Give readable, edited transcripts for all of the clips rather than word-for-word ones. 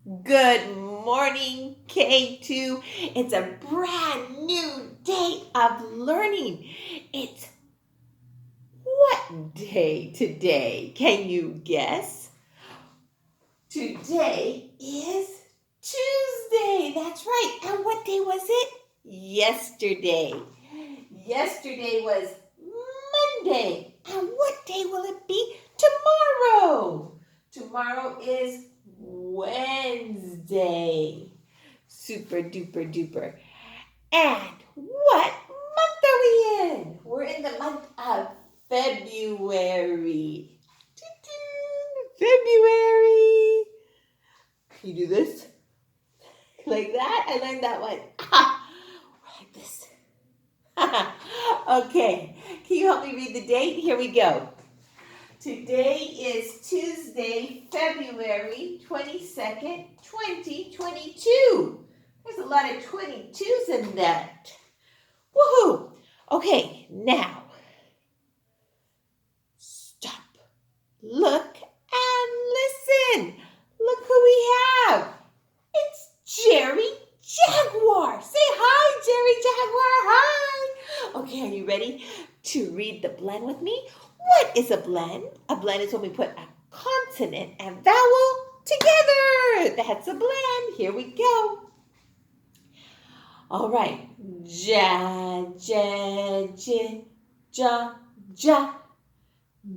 Good morning, K2. It's a brand new day of learning. It's what day today? Can you guess? Today is Tuesday. That's right. And what day was it? Yesterday. Yesterday was Monday. And what day will it be tomorrow? Tomorrow is Wednesday. Super duper duper. And what month are we in? We're in the month of February. February. You do this like that. I learned that one. Like this. Okay. Can you help me read the date? Here we go. Today is Tuesday, February 22nd, 2022. There's a lot of 22s in that. Woohoo! Okay, now stop, look, and listen. Look who we have. It's Jerry Jaguar. Say hi, Jerry Jaguar. Hi. Okay, are you ready to read the blend with me? What is a blend? A blend is when we put a consonant and vowel together. That's a blend. Here we go. All right. Ja, ja, j, ja, ja.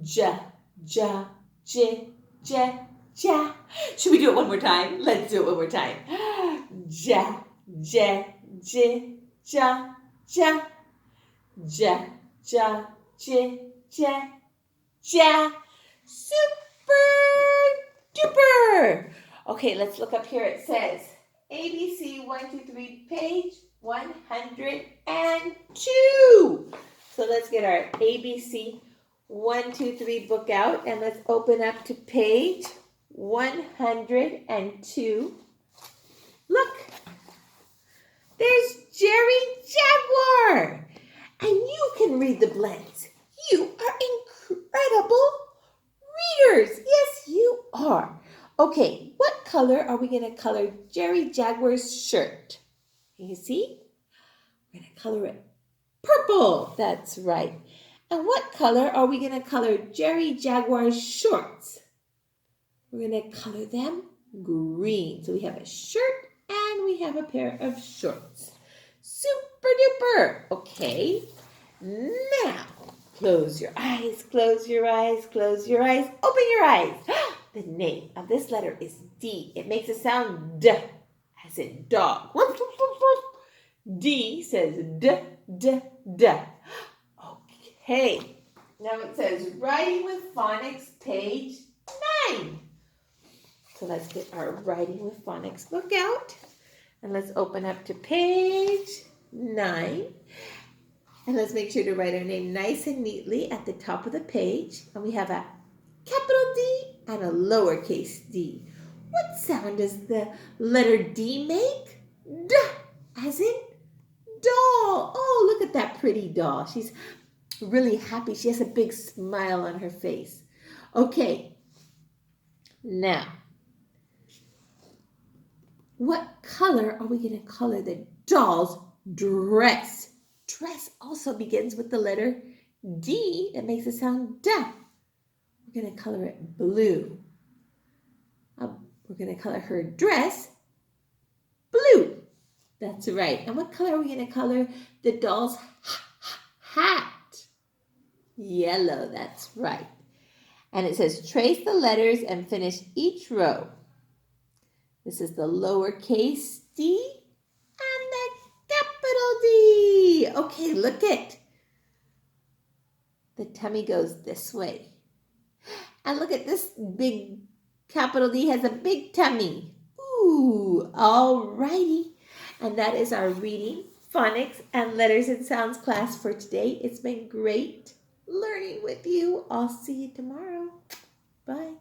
Ja, ja, j, ja, ja. Should we do it one more time? Let's do it one more time. Ja, ja, j, ja, ja. Ja, ja, j, ja, ja. Super duper. Okay, let's look up here. It says ABC 123 page 102. So let's get our ABC 123 book out and let's open up to page 102. Look, there's Jerry Jaguar. And you can read the blends. You are incredible readers. Yes, you are. Okay, what color are we going to color Jerry Jaguar's shirt? Can you see? We're going to color it purple. That's right. And what color are we going to color Jerry Jaguar's shorts? We're going to color them green. So we have a shirt and we have a pair of shorts. Super duper. Okay. Now, close your eyes, close your eyes, close your eyes, open your eyes. The name of this letter is D. It makes a sound D, as in dog. D says D, D, D. Okay. Now it says Writing with Phonics, page 9. So let's get our Writing with Phonics book out. And let's open up to page 9. And let's make sure to write our name nice and neatly at the top of the page. And we have a capital D and a lowercase d. What sound does the letter D make? D, as in doll. Oh, look at that pretty doll. She's really happy. She has a big smile on her face. Okay. Now, what color are we going to color the doll's dress? Dress also begins with the letter D. It makes it sound D. We're going to color it blue. We're going to color her dress blue. That's right. And what color are we going to color the doll's hat? Yellow. That's right. And it says trace the letters and finish each row. This is the lowercase d and the capital D. Okay, look it. The tummy goes this way. And look at this big capital D has a big tummy. Ooh, all righty. And that is our reading, phonics, and letters and sounds class for today. It's been great learning with you. I'll see you tomorrow. Bye.